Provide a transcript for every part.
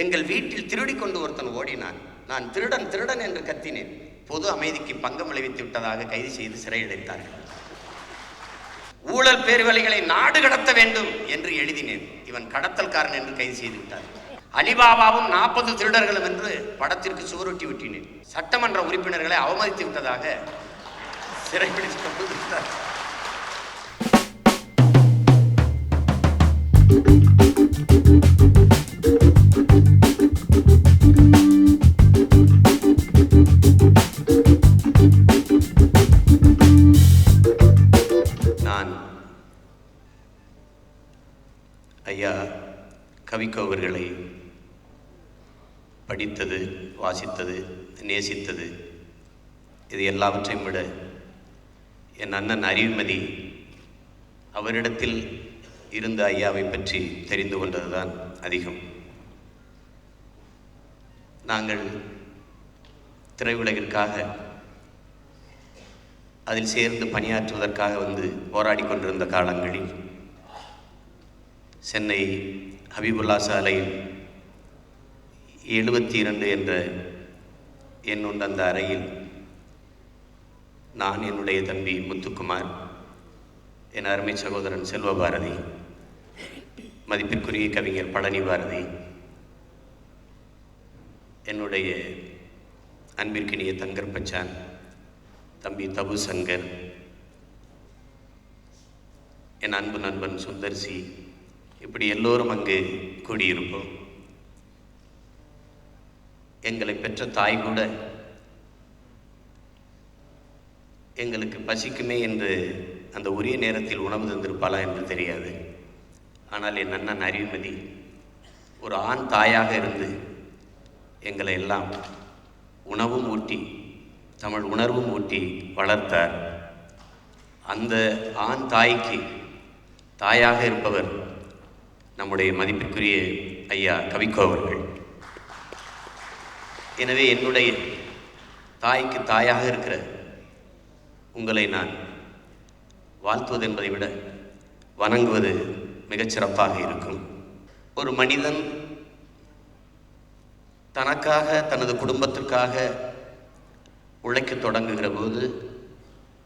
எங்கள் வீட்டில் திருடி கொண்டு ஒருத்தன் ஓடினான். நான் திருடன் திருடன் என்று கத்தினேன். பொது அமைதிக்கு பங்கம் விளைவித்து விட்டதாக கைது செய்து சிறையடைத்தார்கள். ஊழல் பேர்வழிகளை நாடு கடத்த வேண்டும் என்று எழுதினேன். இவன் கடத்தல்காரன் என்று கைது செய்து விட்டார். அலிபாபாவும் 40 திருடர்களும் என்று படத்திற்கு சுவரொட்டி விட்டினேன். சட்டமன்ற உறுப்பினர்களை அவமதித்து விட்டதாக சிறைப்பிடித்து கொண்டு விட்டார். நான் ஐயா கவிக்கோ அவர்களை படித்தது, வாசித்தது, நேசித்தது, இது எல்லாவற்றையும் விட என் அண்ணன் அறிவுமதி அவரிடத்தில் இருந்த ஐயாவை பற்றி தெரிந்து கொண்டதுதான் அதிகம். நாங்கள் திரையுலகிற்காக அதில் சேர்ந்து பணியாற்றுவதற்காக வந்து போராடி கொண்டிருந்த காலங்களில் சென்னை ஹபீபுல்லா சாலையில் 72 என்ற எண்ணுண்ட அந்த அறையில் நான், என்னுடைய தம்பி முத்துக்குமார், என் அருமை சகோதரன் செல்வபாரதி, மதிப்பிற்குரிய கவிஞர் பழனி பாரதி, என்னுடைய அன்பிற்கினிய தங்கர் பச்சான், தம்பி தபு சங்கர், என் அன்பு நண்பன் சுந்தர்சி, இப்படி எல்லோரும் அங்கு கூடியிருப்போம். எங்களை பெற்ற தாய் கூட எங்களுக்கு பசிக்குமே என்று அந்த உரிய நேரத்தில் உணவு தந்திருப்பாளா என்று தெரியாது. ஆனால் என் அண்ணன் அறிவுமதி ஒரு ஆண் தாயாக இருந்து எங்களை எல்லாம் உணவும் ஊட்டி தமிழ் உணர்வும் ஊட்டி வளர்த்தார். அந்த ஆண் தாய்க்கு தாயாக இருப்பவர் நம்முடைய மதிப்பிற்குரிய ஐயா கவிக்கோ அவர்கள். எனவே என்னுடைய தாய்க்கு தாயாக இருக்கிற உங்களை நான் வாழ்த்துவது என்பதை விட வணங்குவது மிகச்சிறப்பாக இருக்கும். ஒரு மனிதன் தனக்காக, தனது குடும்பத்திற்காக உழைக்க தொடங்குகிற போது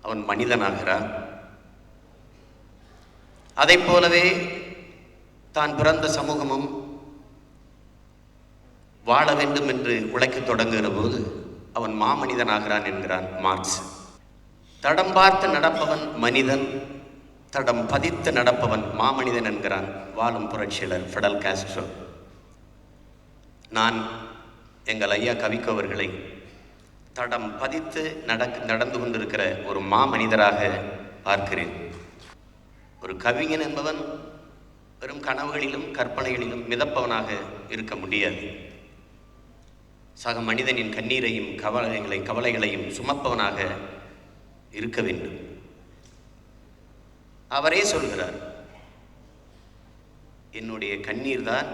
அவன் மனிதனாகிறான். அதை போலவே தான் பிறந்த சமூகமும் வாழ வேண்டும் என்று உழைக்க தொடங்குகிற போது அவன் மாமனிதனாகிறான் என்கிறான் மார்க்ஸ். தடம் பார்த்து நடப்பவன் மனிதன், தடம் பதித்து நடப்பவன் மாமனிதன் என்கிறான் வாழும் புரட்சியாளர் ஃபிடல் காஸ்ட்ரோ. நான் எங்கள் ஐயா கவிக்கோ அவர்களை தடம் பதித்து நடந்து கொண்டிருக்கிற ஒரு மாமனிதராக பார்க்கிறேன். ஒரு கவிஞன் என்பவன் வெறும் கனவுகளிலும் கற்பனைகளிலும் மிதப்பவனாக இருக்க முடியாது. சக மனிதனின் கண்ணீரையும் கவலைகளையும் சுமப்பவனாக இருக்க வேண்டும். அவரே சொல்கிறார், என்னுடைய கண்ணீர் தான்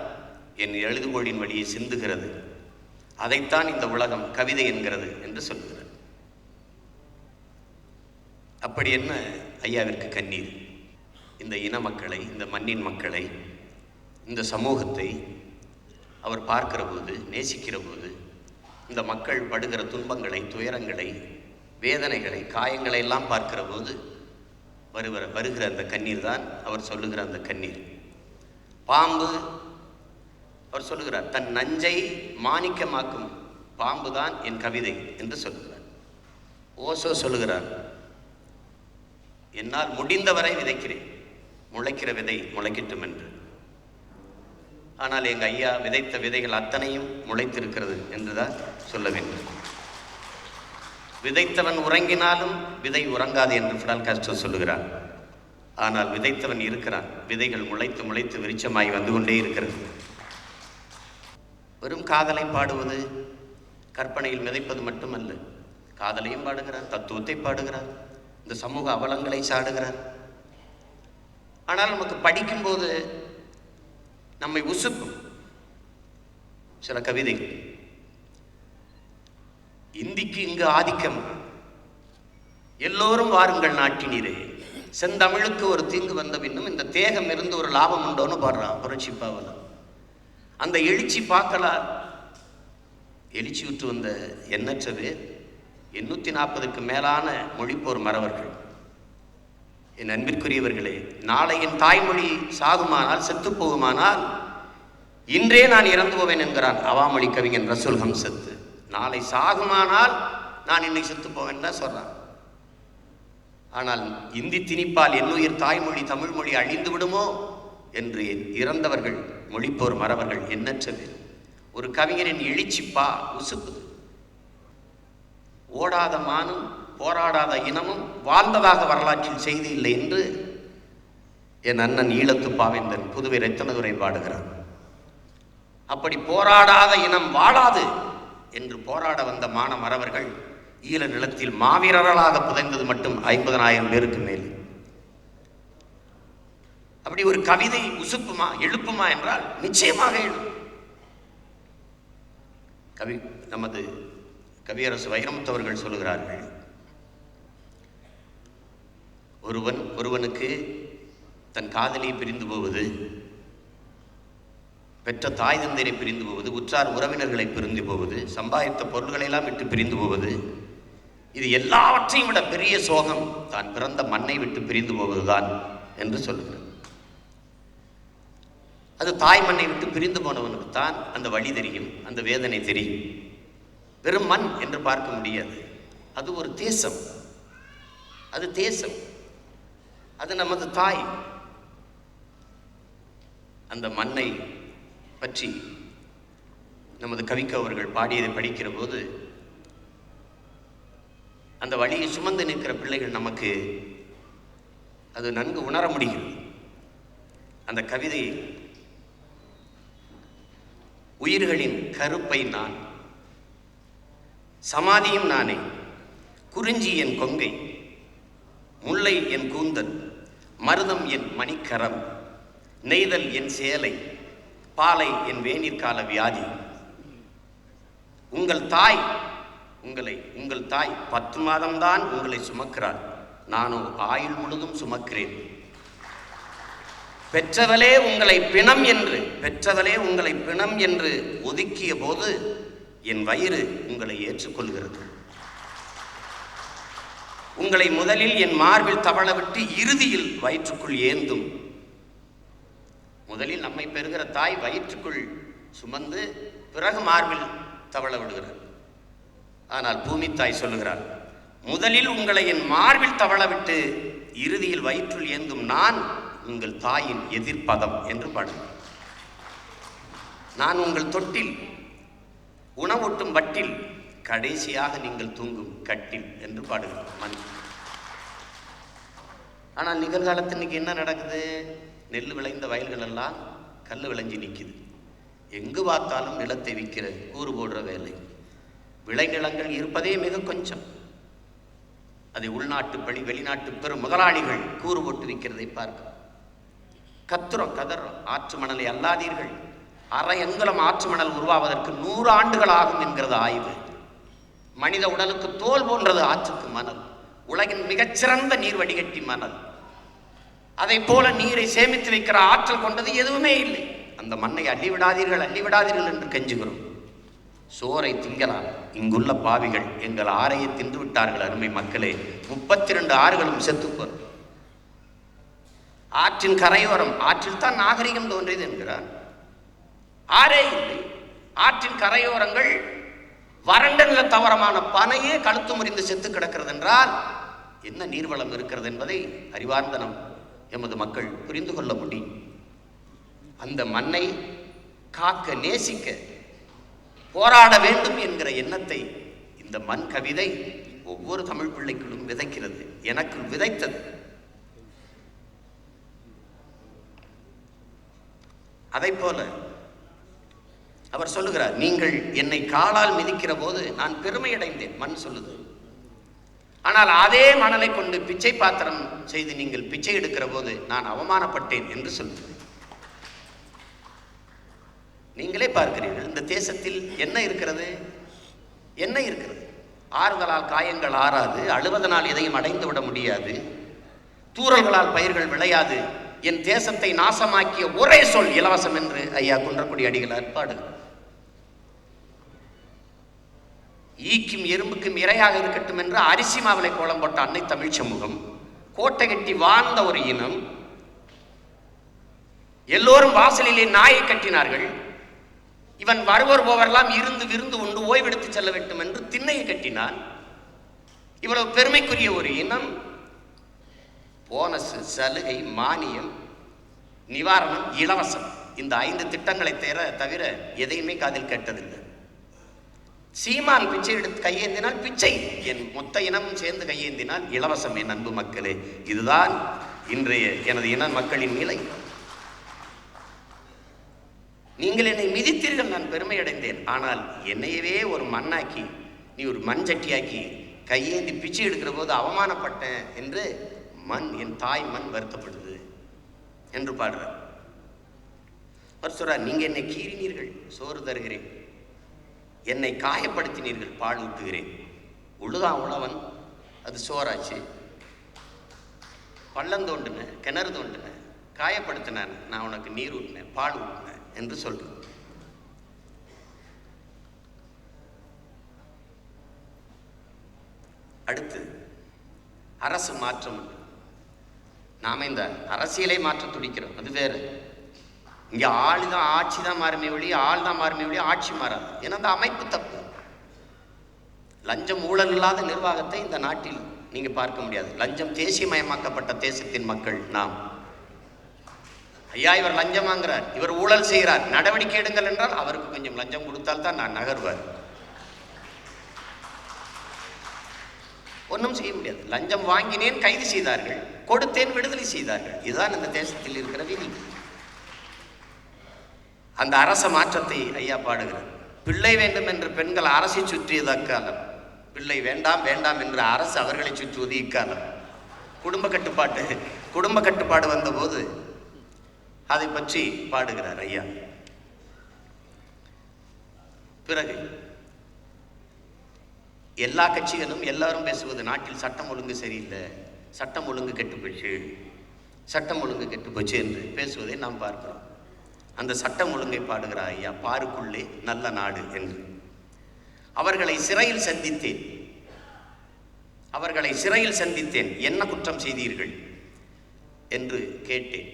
என் எழுதுகோளின் வழியை சிந்துகிறது, அதைத்தான் இந்த உலகம் கவிதை என்கிறது என்று சொல்கிறார். அப்படி என்ன ஐயாவிற்கு கண்ணீர்? இந்த இன மக்களை, இந்த மண்ணின் மக்களை, இந்த சமூகத்தை அவர் பார்க்கிற போது, நேசிக்கிற போது, இந்த மக்கள் படுகிற துன்பங்களை, துயரங்களை, வேதனைகளை, காயங்களை எல்லாம் பார்க்கிற போது வருகிற அந்த கண்ணீர் தான் அவர் சொல்லுகிற அந்த கண்ணீர். பாம்பு, அவர் சொல்லுகிறார், தன் நஞ்சை மாணிக்கமாக்கும் பாம்பு தான் என் கவிதை என்று சொல்லுகிறார். ஓசோ சொல்லுகிறார், என்னால் முடிந்தவரை விதைக்கிறேன், முளைக்கிற விதை முளைக்கட்டும் என்று. ஆனால் எங்கள் ஐயா விதைத்த விதைகள் அத்தனையும் முளைத்திருக்கிறது என்றுதான் சொல்ல வேண்டும். விதைத்தவன் உறங்கினாலும் விதை உறங்காது என்று ஃபிடல் காஸ்ட்ரோ சொல்லுகிறார். ஆனால் விதைத்தவன் இருக்கிறான், விதைகள் முளைத்து முளைத்து விருட்சமாய் வந்து கொண்டே இருக்கிறது. வெறும் காதலை பாடுவது, கற்பனையில் மிதைப்பது மட்டுமல்ல, காதலையும் பாடுகிறார், தத்துவத்தை பாடுகிறார், இந்த சமூக அவலங்களை சாடுகிறார். ஆனால் நமக்கு படிக்கும்போது நம்மை உசுக்கும் சில கவிதைகள். இந்திக்கு இங்கு ஆதிக்கம், எல்லோரும் வாருங்கள் நாட்டினீரே, செந்தமிழுக்கு ஒரு தீங்கு வந்த பின்னும் இந்த தேகம் இருந்து ஒரு லாபம் உண்டோன்னு பாடுறான் புரட்சி பாவலன். அந்த எழுச்சி பார்க்கலாம். எழுச்சி விட்டு வந்த எண்ணற்ற பேர் 840க்கு மேலான மொழிப்போர் மறவர்கள். என் அன்பிற்குரியவர்களே, நாளை என் தாய்மொழி சாகுமானால், செத்து போகுமானால், இன்றே நான் இறந்து போவேன் என்கிறான் அவாமொழி கவிஞன் ரசூல் ஹம்சத். நாளை சாகுமானால் நான் இன்னைக்கு செத்து போவேன் தான் சொல்றான். ஆனால் இந்தி திணிப்பால் என்னுயிர் தாய்மொழி தமிழ் மொழி அழிந்து விடுமோ என்று இறந்தவர்கள் மொழிப்போர் மறவர்கள் எண்ணற்ற பேர். ஒரு கவிஞரின் எழுச்சிப்பா உசுப்புது. ஓடாத மானும் போராடாத இனமும் வாழ்ந்ததாக வரலாற்றில் செய்தி இல்லை என்று என் அண்ணன் ஈழத்து பாவேந்தன் புதுவை ரத்தனதுரை பாடுகிறார். அப்படி போராடாத இனம் வாழாது என்று போராட வந்த மான மறவர்கள் ஈழ நிலத்தில் மாவீரர்களாக புதைந்தது மட்டும் 50,000 பேருக்கு மேல். அப்படி ஒரு கவிதை உசுப்புமா எழுப்புமா என்றால் நிச்சயமாக எழுப்பும். நமது கவியரசு வைரமுத்து அவர்கள் சொல்லுகிறார்கள், ஒருவனுக்கு தன் காதலியை பிரிந்து போவது, பெற்ற தாய் தந்தையை பிரிந்து போவது, உற்றார் உறவினர்களை பிரிந்து போவது, சம்பாதித்த பொருள்களை எல்லாம் விட்டு பிரிந்து போவது, இது எல்லாவற்றையும் விட பெரிய சோகம் தான் பிறந்த மண்ணை விட்டு பிரிந்து போவதுதான் என்று சொல்லுகிறார். அது தாய் மண்ணை விட்டு பிரிந்து போனவனுக்கு தான் அந்த வழி தெரியும், அந்த வேதனை தெரியும். வெறும் மண் என்று பார்க்க முடியாது. அது ஒரு தேசம், அது தேசம், அது நமது தாய். அந்த மண்ணை பற்றி நமது கவிக்கு அவர்கள் பாடியதை படிக்கிற போது அந்த வழியை சுமந்து நிற்கிற பிள்ளைகள் நமக்கு அது நன்கு உணர முடிகிறது. அந்த கவிதை, உயிர்களின் கருப்பை நான், சமாதியும் நானே, குறிஞ்சி என் கொங்கை, முல்லை என் கூந்தல், மருதம் என் மணிக்கரம், நெய்தல் என் சேலை, பாலை என் வேநீர்கால வியாதி. உங்கள் தாய் 10 மாதம்தான் உங்களை சுமக்கிறாள், நானோ ஆயுள் முழுதும் சுமக்கிறேன். பெற்றவளே உங்களை பிணம் என்று ஒதுக்கிய போது என் வயிறு உங்களை ஏற்றுக்கொள்கிறது. உங்களை முதலில் என் மார்பில் தவள விட்டு இறுதியில் வயிற்றுக்குள் ஏந்தும். முதலில் நம்மை பெறுகிற தாய் வயிற்றுக்குள் சுமந்து பிறகு மார்பில் தவள விடுகிறார். ஆனால் பூமி தாய் சொல்லுகிறார், முதலில் உங்களை என் மார்பில் தவள விட்டு இறுதியில் வயிற்றுள் ஏந்தும் நான் உங்கள் தாயின் எதிர்ப்பதம் என்று பாடுகிறார். நான் உங்கள் தொட்டில், உணவூட்டும் வட்டில், கடைசியாக நீங்கள் தூங்கும் கட்டில் என்று பாடுகிறார் மண். ஆனால் நிகழ்காலத்தில் இன்னைக்கு என்ன நடக்குது? நெல் விளைந்த வயல்கள் எல்லாம் கல் விளைஞ்சி நிற்குது. எங்கு பார்த்தாலும் நிலத்தை விற்கிற கூறு போடுற வேலை. விளைநிலங்கள் இருப்பதே மிக கொஞ்சம். அதை உள்நாட்டு பழி வெளிநாட்டு பெரும் முதலாளிகள் கூறு போட்டு விற்கிறதை பார்க்க கதறோம். ஆற்று மணலை அல்லாதீர்கள், அரை அங்குலம் ஆற்று மணல் உருவாவதற்கு 100 ஆண்டுகள் ஆகும் என்கிறது ஆய்வு. மனித உடலுக்கு தோல் போன்றது ஆற்றுக்கு மணல். உலகின் மிகச்சிறந்த நீர் வடிகட்டி மணல். அதை போல நீரை சேமித்து வைக்கிற ஆற்றல் கொண்டது எதுவுமே இல்லை. அந்த மண்ணை அள்ளிவிடாதீர்கள் என்று கெஞ்சுகிறோம். சோரை திங்கலாம், இங்குள்ள பாவிகள் எங்கள் ஆரையை தின்று விட்டார்கள். அருமை மக்களே, 32 ஆறுகளும் செத்துப்போம். ஆற்றின் கரையோரம், ஆற்றில் தான் நாகரிகம் தோன்றியது என்கிறார். ஆரே இல்லை. ஆற்றின் கரையோரங்கள் வறண்ட நில தவறமான பனையே கழுத்து முறிந்து செத்து கிடக்கிறது என்றால் என்ன நீர்வளம் இருக்கிறது என்பதை அறிவார்ந்த எமது மக்கள் புரிந்து கொள்ள முடியும். அந்த மண்ணை காக்க, நேசிக்க, போராட வேண்டும் என்கிற எண்ணத்தை இந்த மண் கவிதை ஒவ்வொரு தமிழ் பிள்ளைக்குள்ளும் விதைக்கிறது. எனக்கு விதைத்தது. அதை போல அவர் சொல்லுகிறார், நீங்கள் என்னை காலால் மிதிக்கிற போது நான் பெருமை அடைந்தேன், மண் சொல்லுது. ஆனால் அதே மணலை கொண்டு பிச்சை பாத்திரம் செய்து நீங்கள் பிச்சை எடுக்கிற போது நான் அவமானப்பட்டேன் என்று சொல்லுகிறேன். நீங்களே பார்க்கிறீர்கள், இந்த தேசத்தில் என்ன இருக்கிறது? ஆறுதலால் காயங்கள் ஆறாது, அழுவதனால் எதையும் அடைந்து விட முடியாது, தூறல்களால் பயிர்கள் விளையாது என் தேசத்தை நாசமாக்கிய ஒரே சொல் இலவசம் என்று ஐயா குன்றக்குடி அடிகளார் பாடுகிறார். ஈக்கும் எறும்புக்கும் இரையாக இருக்கட்டும் என்று அரிசி மாவிலை கோலம் போட்ட அன்னை தமிழ் சமூகம், கோட்டை கட்டி வாழ்ந்த ஒரு இனம். எல்லோரும் வாசலிலே நாயை கட்டினார்கள். இவன் வருவர் போவரெல்லாம் இருந்து விருந்து உண்டு ஓய்வெடுத்து செல்ல வேண்டும் என்று திண்ணையை கட்டினான். இவ்வளவு பெருமைக்குரிய ஒரு இனம் போனஸ், சலுகை, மானியம், நிவாரணம், இலவசம், இந்த 5 திட்டங்களை தவிர எதையுமே காதில் கேட்டதில்லை. சீமான் பிச்சை எடுத்து கையேந்தினால் பிச்சை, என் மொத்த இனமும் சேர்ந்து கையேந்தினால் இலவசம். என் அன்பு மக்களே, இதுதான் இன்றைய எனது இன மக்களின் நிலை. நீங்கள் என்னை மிதித்தீர்கள், நான் பெருமை அடைந்தேன். ஆனால் என்னையவே ஒரு மண்ணாக்கி, நீ ஒரு மண் சட்டியாக்கி கையேந்தி பிச்சை எடுக்கிற போது அவமானப்பட்டேன் என்று மண், என் தாய் மண் வருத்தப்படுது என்று பாடுறார். அவர் சொல்றார், நீங்க என்னை கீறினீர்கள், சோறு தருகிறேன். என்னை காயப்படுத்தினீர்கள், பால் ஊட்டுகிறேன். உழுதான் உழவன், அது சோறாச்சு. பள்ளம் தோண்டின, கிணறு தோண்டின, காயப்படுத்தினான், நான் உனக்கு நீர் ஊட்டினேன், பால் ஊட்டினேன் என்று சொல்றேன். அடுத்து அரசு மாற்றம். நாம இந்த அரசியலை மாற்ற துடிக்கிறோம், அது வேற. இங்க ஆளுதான் ஆட்சி தான் மாறுமே ஒழிய, ஆள் தான் மாறுமே ஒழிய ஆட்சி மாறாது. ஏன்னா அந்த அமைப்பு தப்பு. லஞ்சம் ஊழல் இல்லாத நிர்வாகத்தை இந்த நாட்டில் நீங்க பார்க்க முடியாது. லஞ்சம் தேசியமயமாக்கப்பட்ட தேசத்தின் மக்கள் நாம். ஐயா, இவர் லஞ்சம் வாங்குறார், இவர் ஊழல் செய்கிறார், நடவடிக்கை எடுங்கள் என்றால் அவருக்கு கொஞ்சம் லஞ்சம் கொடுத்தால் தான் நான் நகர்வார். ஒன்றும் செய்ய முடியாது. லஞ்சம் வாங்கினேன் கைது செய்தார்கள், கொடுத்தேன் விடுதலை செய்தார்கள். இதுதான் இந்த தேசத்தில் இருக்கிற விதி. அந்த அரச மாற்றத்தை ஐயா பாடுகிறார். பிள்ளை வேண்டும் என்று பெண்கள் அரசை சுற்றியது அக்காலம், பிள்ளை வேண்டாம் வேண்டாம் என்று அரசு அவர்களை சுற்றுவது இக்காலம். குடும்ப கட்டுப்பாடு வந்தபோது அதை பற்றி பாடுகிறார் ஐயா. பிறகு எல்லா கட்சிகளும் எல்லாரும் பேசுவது நாட்டில் சட்டம் ஒழுங்கு சரியில்லை, சட்டம் ஒழுங்கு கெட்டுப்போச்சு, சட்டம் ஒழுங்கு கெட்டுப்போச்சு என்று பேசுவதை நாம் பார்க்கிறோம். அந்த சட்டம் ஒழுங்கை பாடுகிறார் ஐயா, பாருக்குள்ளே நல்ல நாடு என்று. அவர்களை சிறையில் சந்தித்தேன், என்ன குற்றம் செய்தீர்கள் என்று கேட்டேன்.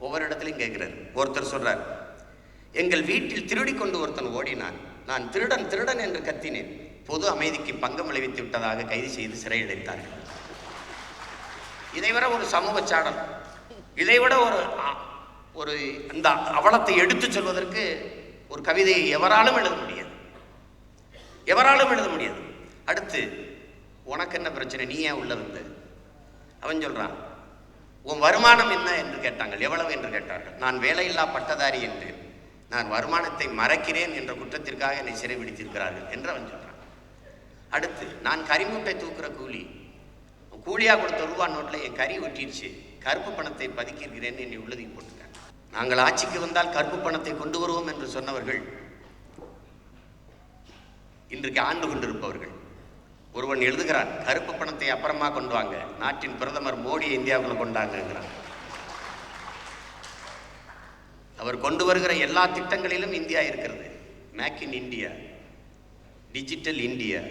ஒவ்வொரு இடத்துலையும் கேட்கிறார். ஒருத்தர் சொல்றார், எங்கள் வீட்டில் திருடி கொண்டு ஒருத்தன் ஓடினான், நான் திருடன் திருடன் என்று கத்தினேன், பொது அமைதிக்கு பங்கம் விளைவித்து விட்டதாக கைது செய்து சிறையடைத்தார்கள். இதைவிட ஒரு சமூக சாடல், இதைவிட ஒரு இந்த அவலத்தை எடுத்து சொல்வதற்கு ஒரு கவிதையை எவராலும் எழுத முடியாது. அடுத்து, உனக்கு என்ன பிரச்சனை, நீ ஏன் உள்ள வந்த? அவன் சொல்றான், உன் வருமானம் என்ன என்று கேட்டாங்கள், எவ்வளவு என்று கேட்டார்கள். நான் வேலையில்லா பட்டதாரி என்று, நான் வருமானத்தை மறைக்கிறேன் என்ற குற்றத்திற்காக என்னை சிறைபிடித்திருக்கிறார்கள் என்று அவன் சொல்றான். அடுத்து, நான் கரிமூட்டை தூக்குற கூலியா கொடுத்த ரூபா நோட்டில் என் கறி ஒட்டிடுச்சு, கருப்பு பணத்தை பதுக்கியிருக்கிறேன் என்னை உள்ளதுக்கு போட்டுருக்காங்க. நாங்கள் ஆட்சிக்கு வந்தால் கருப்பு பணத்தை கொண்டு வருவோம் என்று சொன்னவர்கள் இன்றைக்கு ஆண்டு கொண்டிருப்பவர்கள். ஒருவன் எழுதுகிறான், கருப்பு பணத்தை அப்புறமா கொண்டு வாங்க, நாட்டின் பிரதமர் மோடி இந்தியாவுக்குள்ள கொண்டாங்கிறான். அவர் கொண்டு வருகிற எல்லா திட்டங்களிலும் இந்தியா இருக்கிறது. Make in India, digital India,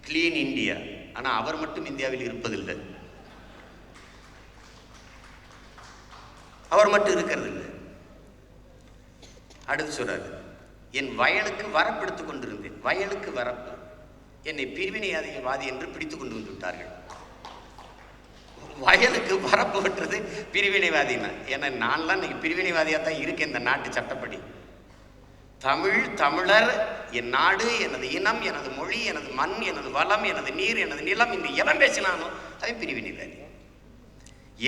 clean India. ஆனால் அவர் மட்டும் இந்தியாவில் இருப்பதில்லை, அவர் மட்டும் இருக்கிறது இல்லை. அடுத்து சொல்றாரு, என் வயலுக்கு வரப்பு எடுத்துக் கொண்டிருந்தேன், வயலுக்கு வரப்பு, என்னை பிரிவினைவாதி என்று பிடித்து கொண்டு வந்து விட்டார்கள். வயலுக்கு வரப்பு வெட்டுறது பிரிவினைவாதினா? ஏன்னா நான்லாம் இன்னைக்கு பிரிவினைவாதியாக தான் இருக்கேன் இந்த நாட்டு சட்டப்படி. தமிழர், என் நாடு, எனது இனம், எனது மொழி, எனது மண், எனது வளம், எனது நீர், எனது நிலம், இன்று எவன் பேசினானோ அவன் பிரிவினைவாதி.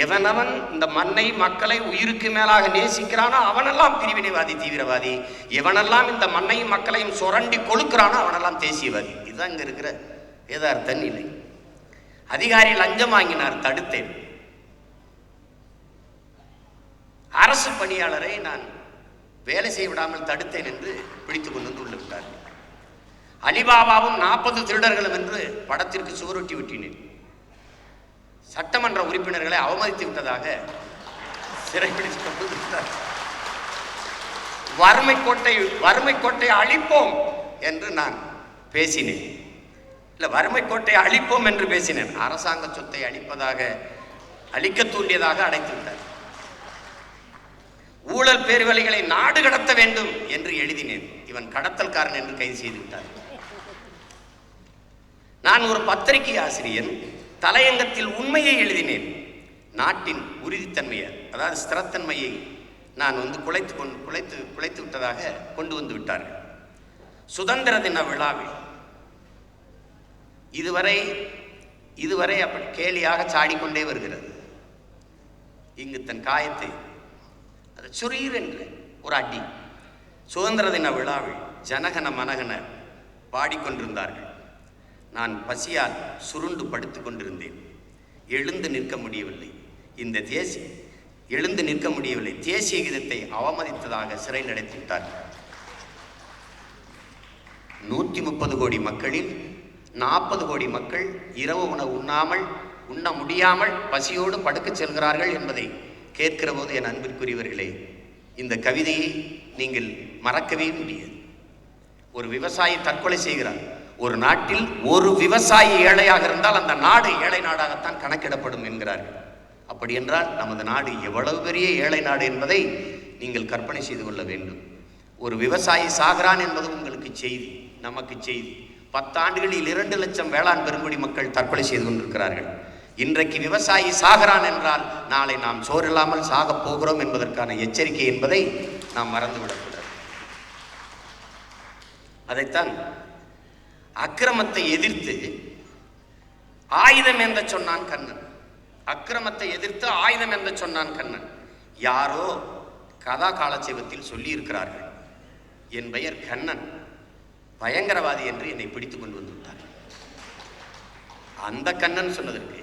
எவனவன் இந்த மண்ணை மக்களை உயிருக்கு மேலாக நேசிக்கிறானோ அவனெல்லாம் பிரிவினைவாதி, தீவிரவாதி. எவனெல்லாம் இந்த மண்ணையும் மக்களையும் சுரண்டி கொழுக்கிறானோ அவனெல்லாம் தேசியவாதி. இதுதான் இங்க இருக்கிற யதார்த்த நிலை. அதிகாரி லஞ்சம் வாங்கினார், தடுத்தேன். அரசு பணியாளரை நான் வேலை செய்ய விடாமல் தடுத்தேன் என்று பிடித்துக் கொண்டு வந்து உள்ள விட்டார். அலிபாபாவும் 40 திருடர்களும் என்று படத்திற்கு சுவரொட்டி விட்டினேன். சட்டமன்ற உறுப்பினர்களை அவமதித்து விட்டதாக சிறைபிடிச்சு கொண்டு விட்டார். வறுமை கோட்டை அழிப்போம் என்று நான் பேசினேன். இல்லை, வறுமை கோட்டையை அழிப்போம் என்று பேசினேன். அரசாங்க சொத்தை அழிக்க தூண்டியதாக அடைத்து விட்டார். ஊழல் பேர்வழிகளை நாடு கடத்த வேண்டும் என்று எழுதினேன். இவன் கடத்தல்காரன் என்று கைது செய்து விட்டார். நான் ஒரு பத்திரிகை ஆசிரியர். தலையங்கத்தில் உண்மையை எழுதினேன். நாட்டின் உறுதித்தன்மையை, அதாவது ஸ்திரத்தன்மையை நான் குலைத்து விட்டதாக கொண்டு வந்து விட்டார்கள். சுதந்திர தின விழாவில் இதுவரை அப்படி கேலியாக சாடிக்கொண்டே வருகிறது. இங்கு தன் காயத்தை அது சுரீர் என்று ஒரு அடி. சுதந்திர தின விழாவில் ஜனகன மனகன பாடிக்கொண்டிருந்தார்கள். நான் பசியால் சுருண்டு படுத்து கொண்டிருந்தேன். எழுந்து நிற்க முடியவில்லை. தேசிய கீதத்தை அவமதித்ததாக சிறையில் அடைத்துவிட்டார்கள். 130 கோடி மக்களில் 40 கோடி மக்கள் இரவு உணவு உண்ண முடியாமல் பசியோடு படுக்கச் செல்கிறார்கள் என்பதை கேட்கிற போது, என் அன்பிற்குரியவர்களே, இந்த கவிதையை நீங்கள் மறக்கவே முடியாது. ஒரு விவசாயி தற்கொலை செய்கிறார். ஒரு நாட்டில் ஒரு விவசாயி ஏழையாக இருந்தால் அந்த நாடு ஏழை நாடாகத்தான் கணக்கிடப்படும் என்கிறார்கள். அப்படி என்றால் நமது நாடு எவ்வளவு பெரிய ஏழை நாடு என்பதை நீங்கள் கற்பனை செய்து கொள்ள வேண்டும். ஒரு விவசாயி சாகிறான் என்பது உங்களுக்கு செய்தி, நமக்கு செய்தி. 10 ஆண்டுகளில் 2 லட்சம் வேளாண் பெருங்குடி மக்கள் தற்கொலை செய்து கொண்டிருக்கிறார்கள். இன்றைக்கு விவசாயி சாகிறான் என்றால் நாளை நாம் சோறில்லாமல் சாகப் போகிறோம் என்பதற்கான எச்சரிக்கை என்பதை நாம் மறந்துவிடக்கூடாது. அதைத்தான் அக்கிரமத்தை எதிர்த்து ஆயுதம் என்ற சொன்னான் கண்ணன். அக்கிரமத்தை எதிர்த்து ஆயுதம் என்ற சொன்னான் கண்ணன். யாரோ கதா காலட்சேபத்தில் சொல்லி இருக்கிறார்கள், என் பெயர் கண்ணன், பயங்கரவாதி என்று என்னை பிடித்து கொண்டு வந்து விட்டார். அந்த கண்ணன் சொன்னதற்கு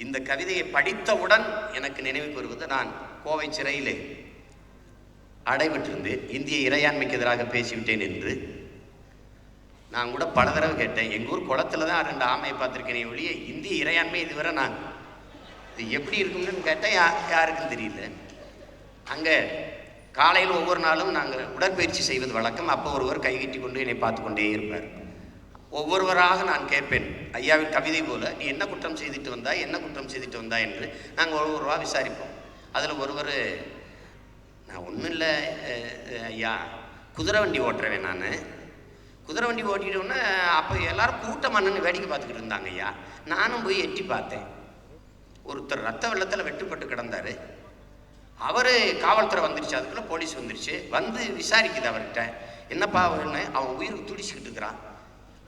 இந்த கவிதையை படித்தவுடன் எனக்கு நினைவுக்கு வருவது, நான் கோவை சிறையிலே அடைபட்டிருந்தேன். இந்திய இறையாண்மைக்கு எதிராக பேசிவிட்டேன் என்று நான் கூட பல தடவை கேட்டேன். எங்கள் ஊர் குளத்தில் தான் 2 ஆமையை பார்த்துருக்கேன் ஒழிய இந்திய இறையாண்மை இதுவரை நான் இது எப்படி இருக்குன்னு கேட்டேன். யாருக்கும் தெரியல. அங்கே காலையில் ஒவ்வொரு நாளும் நாங்கள் உடற்பயிற்சி செய்வது வழக்கம். அப்போ ஒருவர் கைகட்டி கொண்டு என்னை பார்த்து கொண்டே இருப்பார். ஒவ்வொருவராக நான் கேட்பேன், ஐயாவின் கவிதை போல, நீ என்ன குற்றம் செய்துட்டு வந்தா என்று நாங்கள் ஒவ்வொருவராக விசாரிப்போம். அதில் ஒருவர், நான் ஒன்றும் இல்லை ஐயா, குதிரை வண்டி ஓட்டுறவேன். நான் குதிரை வண்டி ஓட்டிட்டோன்னே அப்போ எல்லாரும் கூட்டமானு வேடிக்கை பார்த்துக்கிட்டு இருந்தாங்க ஐயா. நானும் போய் எட்டி பார்த்தேன். ஒருத்தர் ரத்த வெள்ளத்தில் வெட்டுப்பட்டு கிடந்தார். அவர் காவல்துறை வந்துருச்சு, அதுக்குள்ளே போலீஸ் வந்துருச்சு. வந்து விசாரிக்குது அவர்கிட்ட, என்னப்பா அவருன்னு. அவன் உயிருக்கு துடிச்சிக்கிட்டு இருக்கிறான்.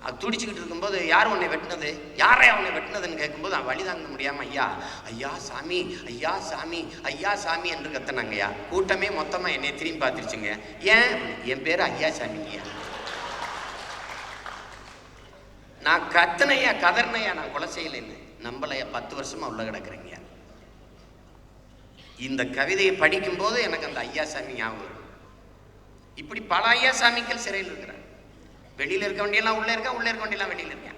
அது துடிச்சிக்கிட்டு இருக்கும்போது, யார் உன்னை வெட்டினது, யாரை அவனை வெட்டினதுன்னு கேட்கும்போது அவன் வழி தாங்க முடியாமல், ஐயா சாமி, ஐயா சாமி, ஐயா சாமி என்று கத்தினாங்க ஐயா. கூட்டமே மொத்தமாக என்னை திரும்பி பார்த்துருச்சுங்க. ஏன்? என் பேர் ஐயா சாமிங்கய்யா. நான் கத்தனையா கதர்னையா, நான் கொலை செய்யலைன்னு நம்பலையா. 10 வருஷமா உள்ள கிடக்குறீங்க. இந்த கவிதையை படிக்கும்போது எனக்கு அந்த ஐயா சாமி ஞாபகம் வரும். இப்படி பல ஐயா சாமிகள் சிறையில் இருக்கிறார். வெளியில் இருக்க வேண்டியெல்லாம் உள்ள இருக்க, உள்ள இருக்க வேண்டியெல்லாம் வெளியில் இருக்க.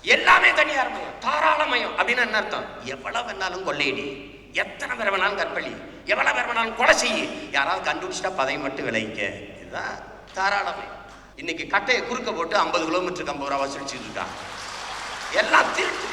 எல்லாமே தனியார் மயம், தாராளமயம் அப்படின்னு என்ன அர்த்தம்? எவ்வளவு வேணாலும் கொள்ளையடி, எத்தனை பேர் வேணாலும் கற்பழி, எவ்வளவு பேர் வேணாலும் கொலை செய்ய, யாராவது கண்டுபிடிச்சிட்டா பதவி மட்டும் விளைவிக்க. இதுதான் தாராளமயம். இன்னைக்கு கட்டையை குறுக்க போட்டு 50 கிலோமீட்டருக்கு 50 ரூபா வசூலிச்சுட்டு இருக்காங்க. எல்லாம் திருட்டு.